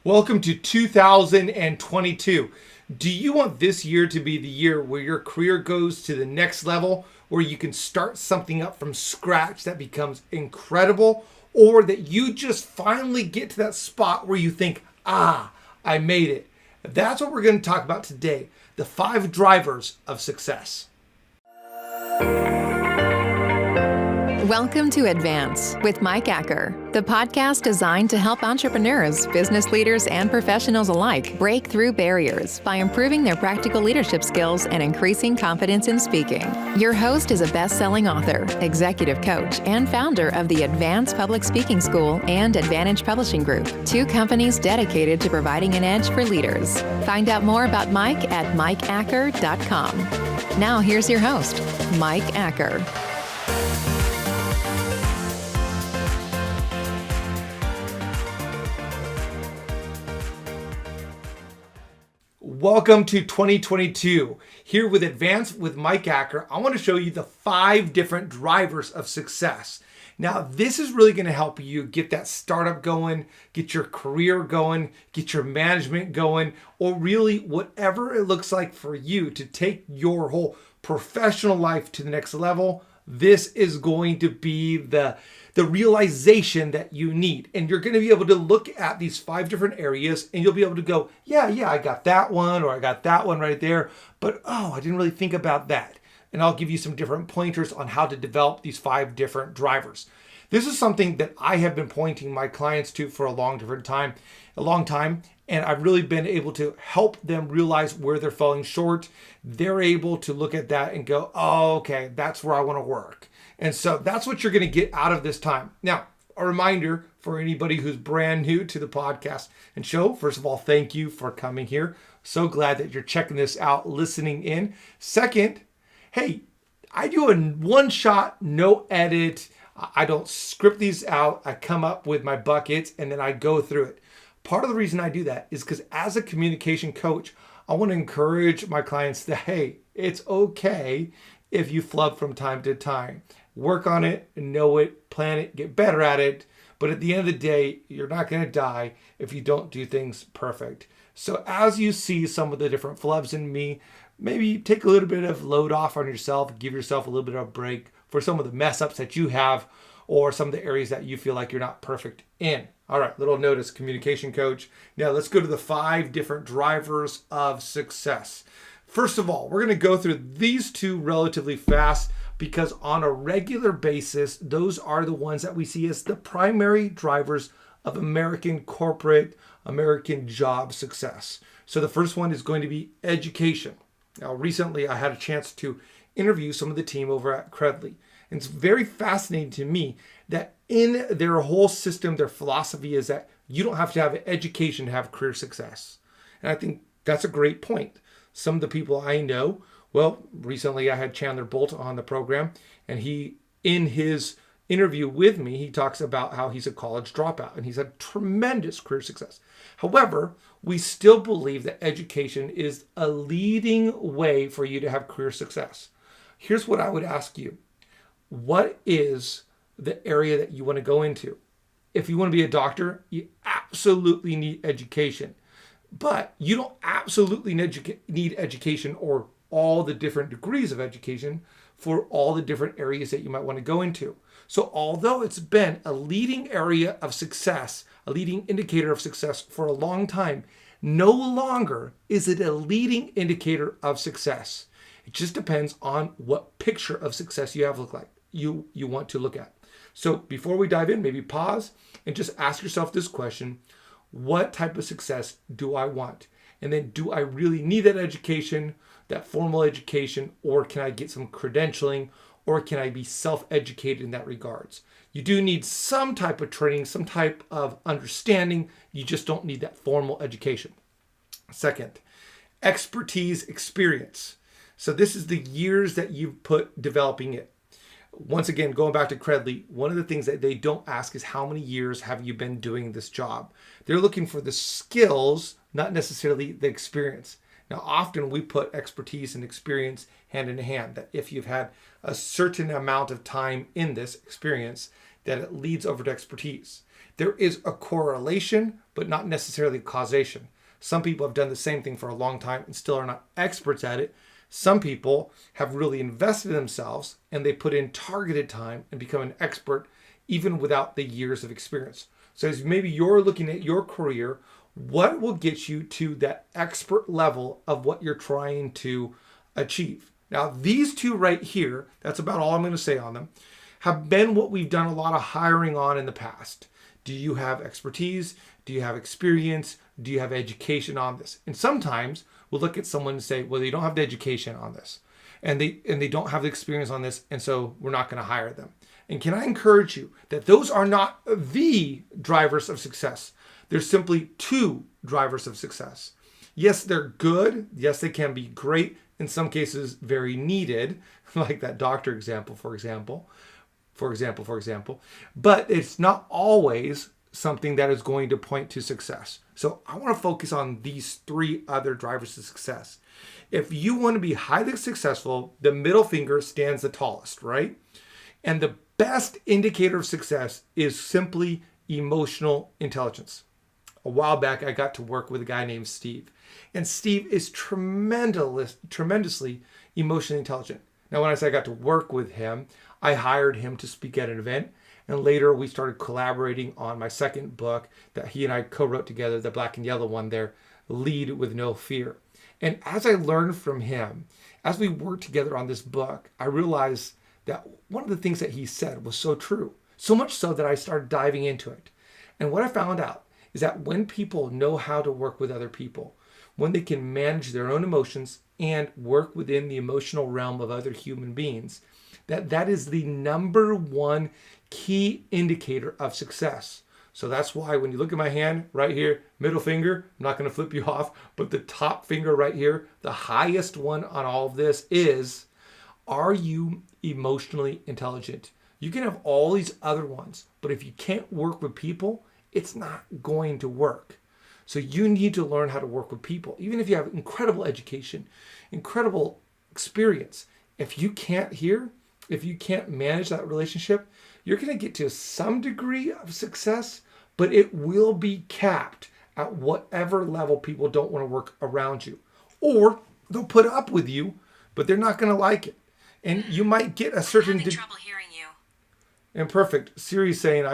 Welcome to 2022. Do you want this year to be the year where your career goes to the next level, where you can start something up from scratch that becomes incredible, or that you just finally get to that spot where you think, I made it? That's what we're going to talk about today, the 5 drivers of success. Welcome to Advance with Mike Acker, the podcast designed to help entrepreneurs, business leaders, and professionals alike break through barriers by improving their practical leadership skills and increasing confidence in speaking. Your host is a best-selling author, executive coach, and founder of the Advance Public Speaking School and Advantage Publishing Group, 2 companies dedicated to providing an edge for leaders. Find out more about Mike at mikeacker.com. Now here's your host, Mike Acker. Welcome to 2022. Here with Advance with Mike Acker, I want to show you the 5 different drivers of success. Now, this is really going to help you get that startup going, get your career going, get your management going, or really whatever it looks like for you to take your whole professional life to the next level. This is going to be the realization that you need. And you're going to be able to look at these 5 different areas and you'll be able to go, yeah, I got that one, or I got that one right there, but I didn't really think about that. And I'll give you some different pointers on how to develop these 5 different drivers. This is something that I have been pointing my clients to for a long time, and I've really been able to help them realize where they're falling short. They're able to look at that and go, oh, okay, that's where I want to work. And so that's what you're going to get out of this time. Now, a reminder for anybody who's brand new to the podcast and show, first of all, thank you for coming here. So glad that you're checking this out, listening in. Second, hey, I do a one-shot, no edit. I don't script these out. I come up with my buckets and then I go through it. Part of the reason I do that is because as a communication coach, I want to encourage my clients that, hey, it's okay if you flub from time to time. Work on it, know it, plan it, get better at it. But at the end of the day, you're not going to die if you don't do things perfect. So as you see some of the different flubs in me, maybe take a little bit of load off on yourself, give yourself a little bit of a break for some of the mess ups that you have or some of the areas that you feel like you're not perfect in. All right, little notice, communication coach. Now let's go to the 5 different drivers of success. First of all, we're going to go through these 2 relatively fast because on a regular basis, those are the ones that we see as the primary drivers of American corporate, American job success. So the first one is going to be education. Now, recently I had a chance to interview some of the team over at Credly. And it's very fascinating to me that in their whole system, their philosophy is that you don't have to have an education to have career success. And I think that's a great point. Some of the people I know, well, recently I had Chandler Bolt on the program, and he, in his interview with me, he talks about how he's a college dropout and he's had tremendous career success. However, we still believe that education is a leading way for you to have career success. Here's what I would ask you. What is the area that you want to go into? If you want to be a doctor, you absolutely need education. But you don't absolutely need education or all the different degrees of education for all the different areas that you might want to go into. So although it's been a leading area of success, a leading indicator of success for a long time, no longer is it a leading indicator of success. It just depends on what picture of success you want to look at. So before we dive in, maybe pause and just ask yourself this question. What type of success do I want? And then do I really need that education, that formal education, or can I get some credentialing, or can I be self-educated in that regards? You do need some type of training, some type of understanding. You just don't need that formal education. Second, expertise, experience. So this is the years that you've put developing it. Once again, going back to Credly, one of the things that they don't ask is how many years have you been doing this job? They're looking for the skills, not necessarily the experience. Now, often we put expertise and experience hand in hand, that if you've had a certain amount of time in this experience, that it leads over to expertise. There is a correlation, but not necessarily causation. Some people have done the same thing for a long time and still are not experts at it. Some people have really invested in themselves and they put in targeted time and become an expert even without the years of experience. So as maybe you're looking at your career, what will get you to that expert level of what you're trying to achieve? Now, these two right here, that's about all I'm going to say on them, have been what we've done a lot of hiring on in the past. Do you have expertise? Do you have experience? Do you have education on this? And sometimes we'll look at someone and say, well, they don't have the education on this and they don't have the experience on this, and so we're not going to hire them. And can I encourage you that those are not the drivers of success? There's simply two drivers of success. Yes, they're good. Yes, they can be great. In some cases, very needed, like that doctor example, for example. But it's not always something that is going to point to success. So I want to focus on these three other drivers of success. If you want to be highly successful, the middle finger stands the tallest, right? And the best indicator of success is simply emotional intelligence. A while back, I got to work with a guy named Steve. And Steve is tremendously emotionally intelligent. Now, when I say I got to work with him, I hired him to speak at an event. And later we started collaborating on my second book that he and I co-wrote together, the black and yellow one there, Lead with No Fear. And as I learned from him, as we worked together on this book, I realized that one of the things that he said was so true. So much so that I started diving into it. And what I found out is that when people know how to work with other people, when they can manage their own emotions and work within the emotional realm of other human beings, that is the number one key indicator of success. So that's why when you look at my hand right here, middle finger, I'm not going to flip you off, but the top finger right here, the highest one on all of this is, are you emotionally intelligent? You can have all these other ones, but if you can't work with people, it's not going to work. So you need to learn how to work with people. Even if you have incredible education, incredible experience, if you can't manage that relationship, you're going to get to some degree of success, but it will be capped at whatever level people don't want to work around you. Or they'll put up with you, but they're not going to like it. And you might get a certain... I'm having trouble hearing you. And perfect. Siri's saying,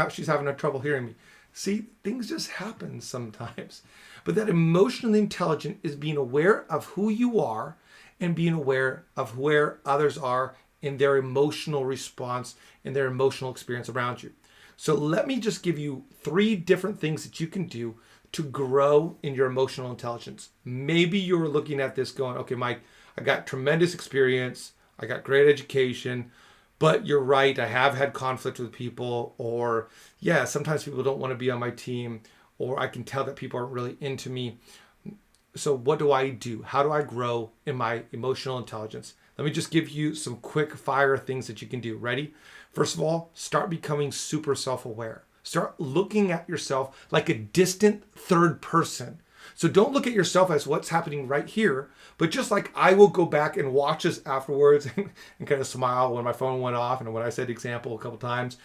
she's having trouble hearing me. See, things just happen sometimes. But that emotionally intelligent is being aware of who you are and being aware of where others are in their emotional response and their emotional experience around you. So let me just give you 3 different things that you can do to grow in your emotional intelligence. Maybe you're looking at this going, okay, Mike, I got tremendous experience. I got great education. But you're right, I have had conflict with people, or yeah, sometimes people don't want to be on my team, or I can tell that people aren't really into me. So what do I do? How do I grow in my emotional intelligence? Let me just give you some quick fire things that you can do. Ready? First of all, start becoming super self-aware. Start looking at yourself like a distant third person. So don't look at yourself as what's happening right here, but just like I will go back and watch this afterwards and kind of smile when my phone went off and when I said example a couple times,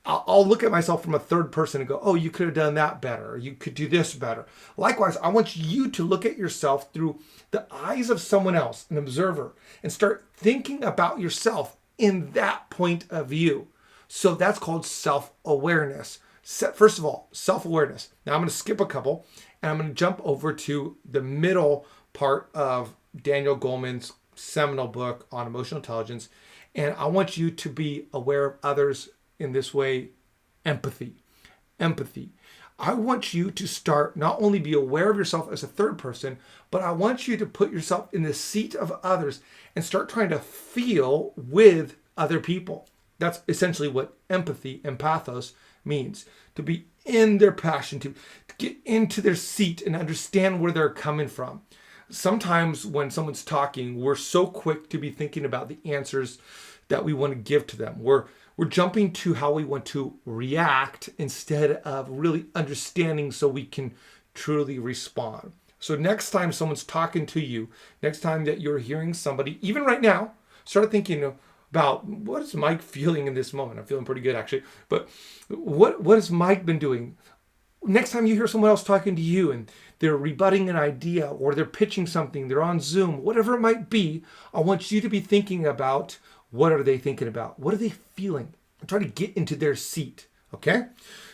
I'll look at myself from a third person and go, oh, you could have done that better. Or you could do this better. Likewise, I want you to look at yourself through the eyes of someone else, an observer, and start thinking about yourself in that point of view. So that's called self-awareness. First of all, self-awareness. Now I'm going to skip a couple and I'm going to jump over to the middle part of Daniel Goleman's seminal book on emotional intelligence. And I want you to be aware of others in this way, empathy. Empathy. I want you to start not only be aware of yourself as a third person, but I want you to put yourself in the seat of others and start trying to feel with other people. That's essentially what empathy, empathos, means. To be in their passion, to get into their seat and understand where they're coming from. Sometimes when someone's talking, we're so quick to be thinking about the answers that we want to give to them. We're jumping to how we want to react instead of really understanding so we can truly respond. So next time someone's talking to you, next time that you're hearing somebody, even right now, start thinking, about what is Mike feeling in this moment. I'm feeling pretty good actually. But what has Mike been doing? Next time you hear someone else talking to you and they're rebutting an idea or they're pitching something, they're on Zoom, whatever it might be, I want you to be thinking about what are they thinking about? What are they feeling? Try to get into their seat, okay?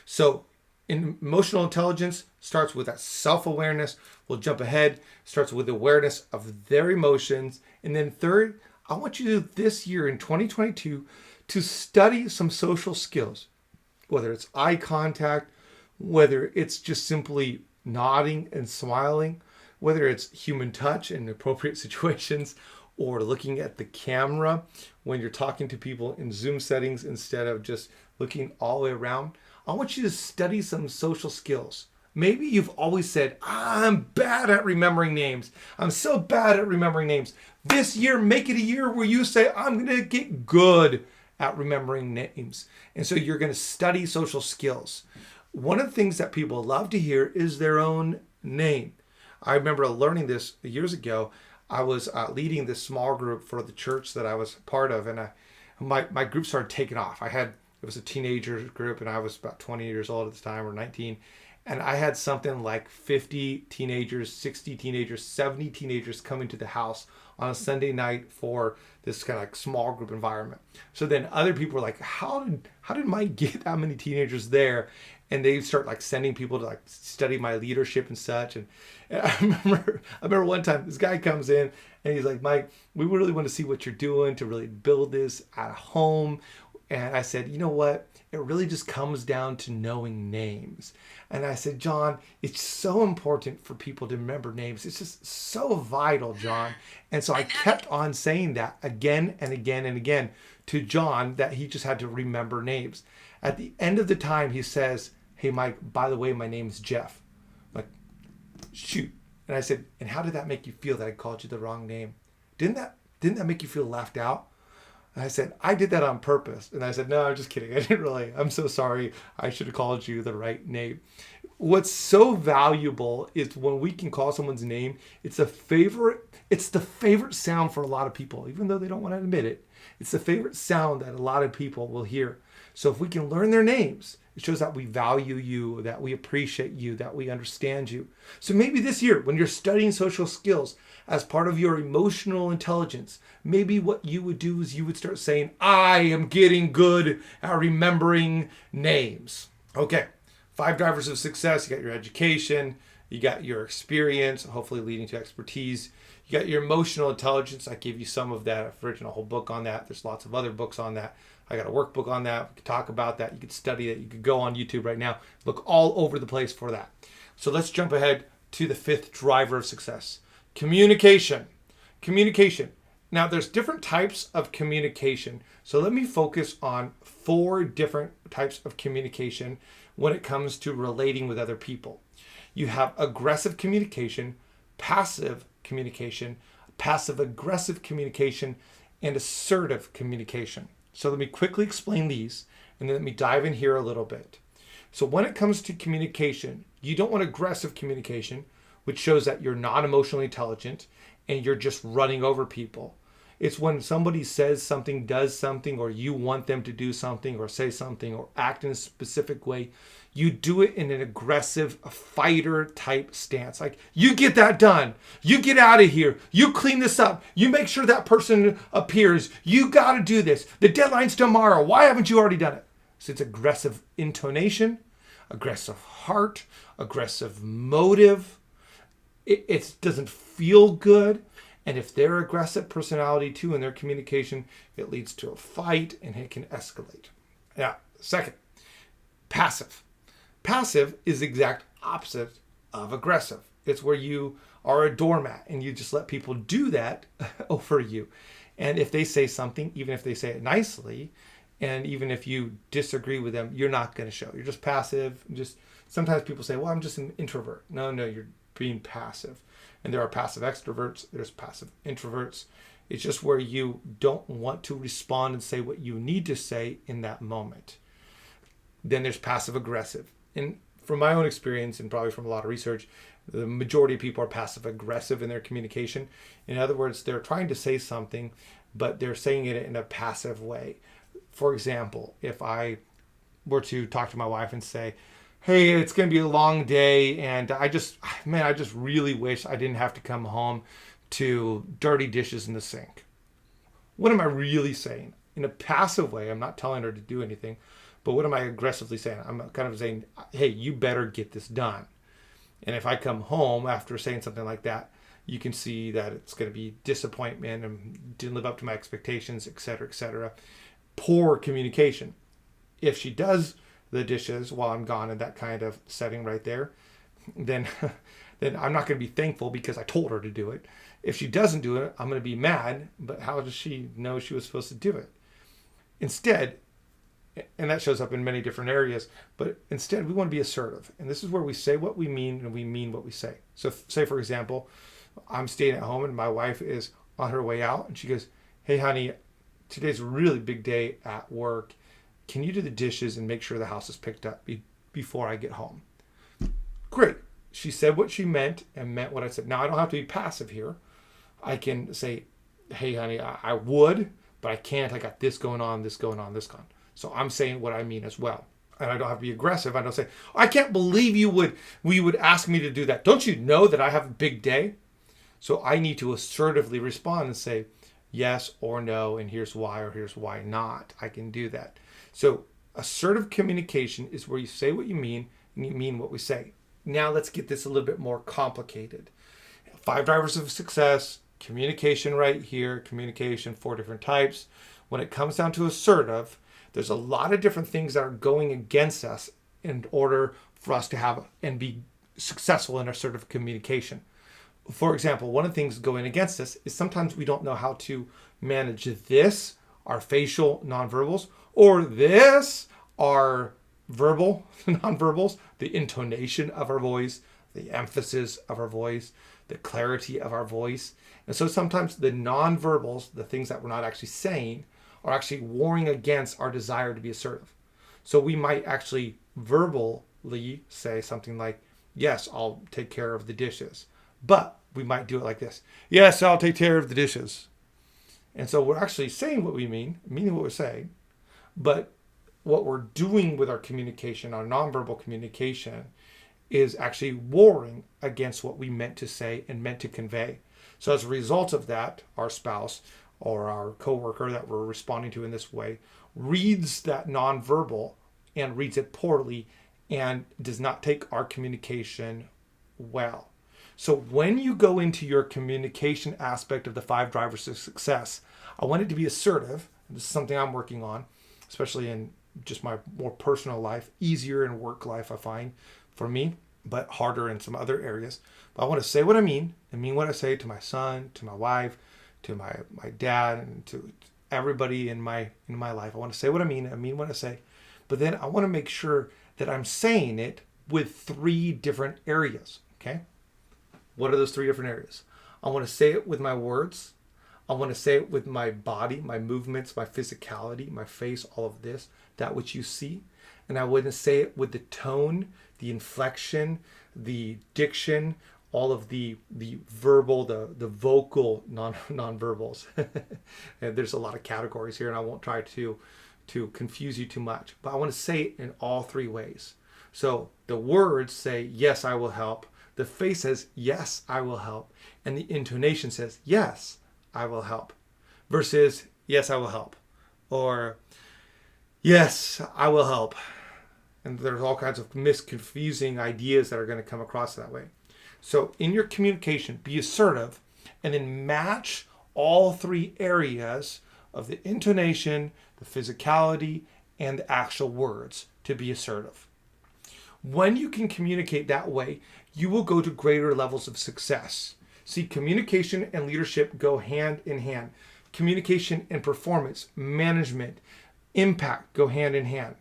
So emotional intelligence starts with that self-awareness. We'll jump ahead. Starts with awareness of their emotions. And then third, I want you to this year in 2022 to study some social skills, whether it's eye contact, whether it's just simply nodding and smiling, whether it's human touch in appropriate situations, or looking at the camera when you're talking to people in Zoom settings instead of just looking all the way around. I want you to study some social skills. Maybe you've always said, I'm bad at remembering names. I'm so bad at remembering names. This year, make it a year where you say, I'm going to get good at remembering names. And so you're going to study social skills. One of the things that people love to hear is their own name. I remember learning this years ago. I was leading this small group for the church that I was part of, and my group started taking off. It was a teenager group, and I was about 20 years old at the time, or 19, and I had something like 50 teenagers, 60 teenagers, 70 teenagers coming to the house on a Sunday night for this kind of like small group environment. So then other people were like, how did Mike get that many teenagers there? And they start like sending people to like study my leadership and such. And I remember one time this guy comes in and he's like, Mike, we really want to see what you're doing to really build this at home. And I said, you know what? It really just comes down to knowing names. And I said, John, it's so important for people to remember names. It's just so vital, John. And so I kept on saying that again and again and again to John, that he just had to remember names. At the end of the time, he says, hey, Mike, by the way, my name's Jeff. I'm like, shoot. And I said, and how did that make you feel that I called you the wrong name? Didn't that make you feel left out? And I said, I did that on purpose. And I said, no, I'm just kidding. I didn't really. I'm so sorry. I should have called you the right name. What's so valuable is when we can call someone's name, it's the favorite sound for a lot of people, even though they don't want to admit it. It's the favorite sound that a lot of people will hear. So if we can learn their names, it shows that we value you, that we appreciate you, that we understand you. So maybe this year, when you're studying social skills as part of your emotional intelligence, maybe what you would do is you would start saying, I am getting good at remembering names. Okay, 5 drivers of success. You got your education, you got your experience, hopefully leading to expertise. You got your emotional intelligence. I gave you some of that. I've written a whole book on that. There's lots of other books on that. I got a workbook on that. We could talk about that. You could study it. You could go on YouTube right now. Look all over the place for that. So let's jump ahead to the 5th driver of success. Communication. Communication. Now there's different types of communication. So let me focus on 4 different types of communication when it comes to relating with other people. You have aggressive communication, passive communication, passive-aggressive communication, and assertive communication. So let me quickly explain these, and then let me dive in here a little bit. So when it comes to communication, you don't want aggressive communication, which shows that you're not emotionally intelligent and you're just running over people. It's when somebody says something, does something, or you want them to do something or say something or act in a specific way. You do it in an aggressive fighter type stance. Like, you get that done. You get out of here. You clean this up. You make sure that person appears. You got to do this. The deadline's tomorrow. Why haven't you already done it? So it's aggressive intonation, aggressive heart, aggressive motive. It doesn't feel good. And if they're aggressive personality too in their communication, it leads to a fight and it can escalate. Now, second, passive. Passive is the exact opposite of aggressive. It's where you are a doormat and you just let people do that over you. And if they say something, even if they say it nicely, and even if you disagree with them, you're not going to show. You're just passive. Sometimes people say, well, I'm just an introvert. No, you're being passive. And there are passive extroverts, there's passive introverts. It's just where you don't want to respond and say what you need to say in that moment. Then there's passive aggressive. And from my own experience, and probably from a lot of research, the majority of people are passive aggressive in their communication. In other words, they're trying to say something, but they're saying it in a passive way. For example, if I were to talk to my wife and say, hey, it's going to be a long day, and I just really wish I didn't have to come home to dirty dishes in the sink. What am I really saying? In a passive way, I'm not telling her to do anything, but what am I aggressively saying? I'm kind of saying, hey, you better get this done. And if I come home after saying something like that, you can see that it's going to be disappointment and didn't live up to my expectations, et cetera, et cetera. Poor communication. If she does the dishes while I'm gone in that kind of setting right there, then I'm not going to be thankful because I told her to do it. If she doesn't do it, I'm going to be mad, but how does she know she was supposed to do it? Instead, and that shows up in many different areas, but instead we want to be assertive. And this is where we say what we mean and we mean what we say. So say, for example, I'm staying at home and my wife is on her way out and she goes, hey, honey, today's a really big day at work. Can you do the dishes and make sure the house is picked up before I get home? Great. She said what she meant and meant what I said. Now, I don't have to be passive here. I can say, hey, honey, I would, but I can't. I got this going on, this going on, this going on. So I'm saying what I mean as well. And I don't have to be aggressive. I don't say, I can't believe you would ask me to do that. Don't you know that I have a big day? So I need to assertively respond and say yes or no, and here's why or here's why not. I can do that. So assertive communication is where you say what you mean and you mean what we say. Now let's get this a little bit more complicated. 5 drivers of success, communication right here, communication, 4 different types. When it comes down to assertive, there's a lot of different things that are going against us in order for us to have and be successful in assertive communication. For example, one of the things going against us is sometimes we don't know how to manage this, our facial nonverbals, or this, our verbal nonverbals, the intonation of our voice, the emphasis of our voice, the clarity of our voice. And so sometimes the nonverbals, the things that we're not actually saying, are actually warring against our desire to be assertive. So we might actually verbally say something like, yes, I'll take care of the dishes. But we might do it like this. Yes, I'll take care of the dishes. And so we're actually saying what we mean, meaning what we're saying. But what we're doing with our communication, our nonverbal communication, is actually warring against what we meant to say and meant to convey. So as a result of that, our spouse or our coworker that we're responding to in this way reads that nonverbal and reads it poorly and does not take our communication well. So when you go into your communication aspect of the 5 drivers of success, I want it to be assertive. This is something I'm working on, especially in just my more personal life, easier in work life, I find, for me, but harder in some other areas. But I want to say what I mean and mean what I say to my son, to my wife, to my dad, and to everybody in my life. I want to say what I mean and mean what I say. But then I want to make sure that I'm saying it with 3 different areas, okay? What are those 3 different areas? I want to say it with my words. I want to say it with my body, my movements, my physicality, my face, all of this, that which you see. And I want to say it with the tone, the inflection, the diction, all of the verbal, the vocal nonverbals. And there's a lot of categories here, and I won't try to confuse you too much. But I want to say it in all 3 ways. So the words say, yes, I will help. The face says, yes, I will help. And the intonation says, yes, I will help. Versus, yes, I will help. Or, yes, I will help. And there's all kinds of misconfusing ideas that are going to come across that way. So in your communication, be assertive and then match all 3 areas of the intonation, the physicality, and the actual words to be assertive. When you can communicate that way, you will go to greater levels of success. See, communication and leadership go hand in hand. Communication and performance, management, impact go hand in hand.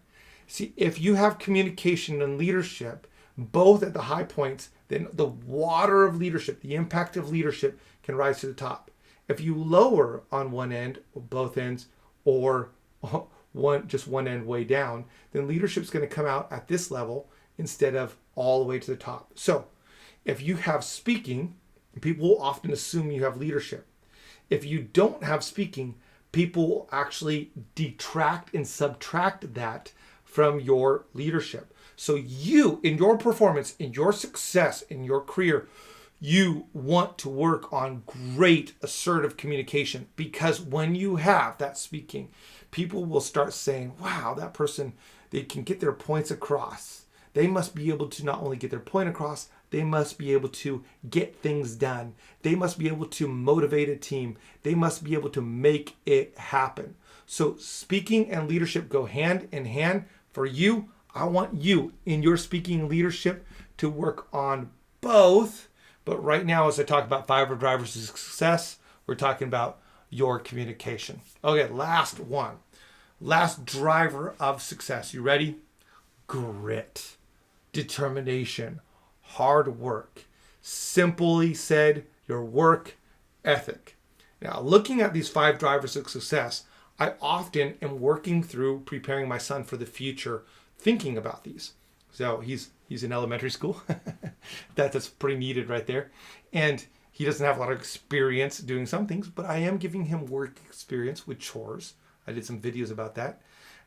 See, if you have communication and leadership, both at the high points, then the water of leadership, the impact of leadership can rise to the top. If you lower on one end, or both ends, or just one end way down, then leadership's going to come out at this level instead of all the way to the top. So if you have speaking, people will often assume you have leadership. If you don't have speaking, people will actually detract and subtract that from your leadership. So you, in your performance, in your success, in your career, you want to work on great assertive communication, because when you have that speaking, people will start saying, wow, that person, they can get their points across. They must be able to not only get their point across, they must be able to get things done. They must be able to motivate a team. They must be able to make it happen. So speaking and leadership go hand in hand. For you, I want you in your speaking leadership to work on both. But right now, as I talk about 5 drivers of success, we're talking about your communication. Okay, last one. Last driver of success. You ready? Grit, determination, hard work. Simply said, your work ethic. Now, looking at these 5 drivers of success, I often am working through preparing my son for the future, thinking about these. So he's in elementary school. That's pretty needed right there. And he doesn't have a lot of experience doing some things, but I am giving him work experience with chores. I did some videos about that.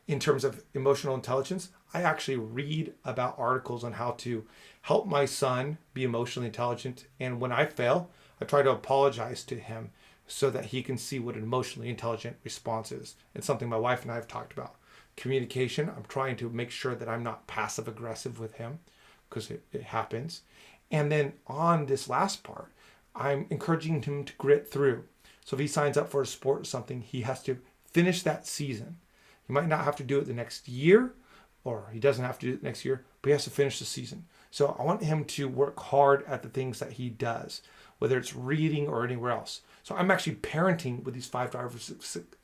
In terms of emotional intelligence, I actually read about articles on how to help my son be emotionally intelligent. And when I fail, I try to apologize to him so that he can see what an emotionally intelligent response is. It's something my wife and I have talked about. Communication, I'm trying to make sure that I'm not passive aggressive with him, because it happens. And then on this last part, I'm encouraging him to grit through. So if he signs up for a sport or something, he has to finish that season. He might not have to do it the next year, or he doesn't have to do it next year, but he has to finish the season. So I want him to work hard at the things that he does, whether it's reading or anywhere else. So I'm actually parenting with these 5 drivers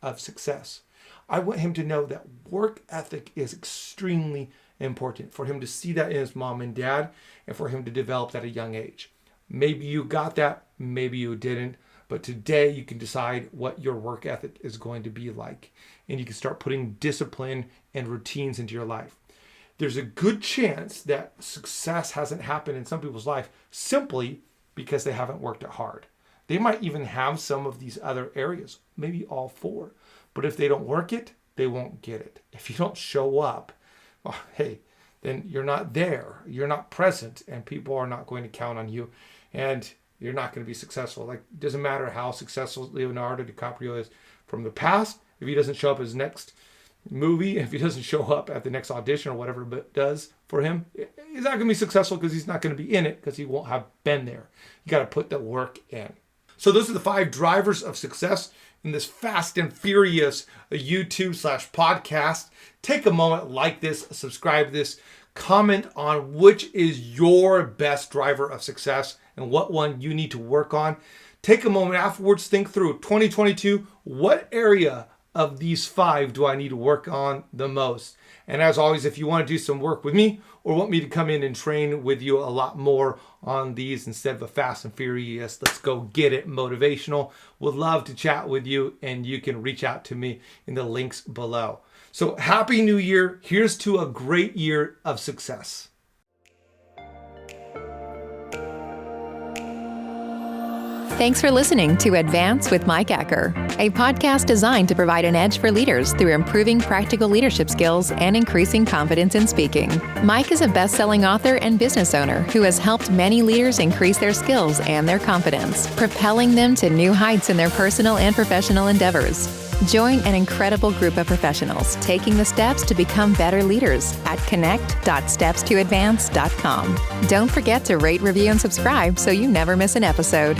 of success. I want him to know that work ethic is extremely important, for him to see that in his mom and dad, and for him to develop that at a young age. Maybe you got that, maybe you didn't, but today you can decide what your work ethic is going to be like, and you can start putting discipline and routines into your life. There's a good chance that success hasn't happened in some people's life simply because they haven't worked it hard. They might even have some of these other areas, maybe all 4. But if they don't work it, they won't get it. If you don't show up, well, hey, then you're not there. You're not present, and people are not going to count on you, and you're not going to be successful. Like, it doesn't matter how successful Leonardo DiCaprio is from the past. If he doesn't show up his next movie, if he doesn't show up at the next audition or whatever it does for him, he's not going to be successful, because he's not going to be in it, because he won't have been there. You got to put the work in. So those are the 5 drivers of success in this Fast and Furious YouTube/podcast. Take a moment, like this, subscribe to this, comment on which is your best driver of success and what one you need to work on. Take a moment afterwards, think through 2022, what area of these 5 do I need to work on the most? And as always, if you want to do some work with me or want me to come in and train with you a lot more on these instead of a Fast and Furious, let's go get it motivational, would love to chat with you, and you can reach out to me in the links below. So happy New Year. Here's to a great year of success. Thanks for listening to Advance with Mike Acker, a podcast designed to provide an edge for leaders through improving practical leadership skills and increasing confidence in speaking. Mike is a best-selling author and business owner who has helped many leaders increase their skills and their confidence, propelling them to new heights in their personal and professional endeavors. Join an incredible group of professionals taking the steps to become better leaders at connect.stepstoadvance.com. Don't forget to rate, review, and subscribe so you never miss an episode.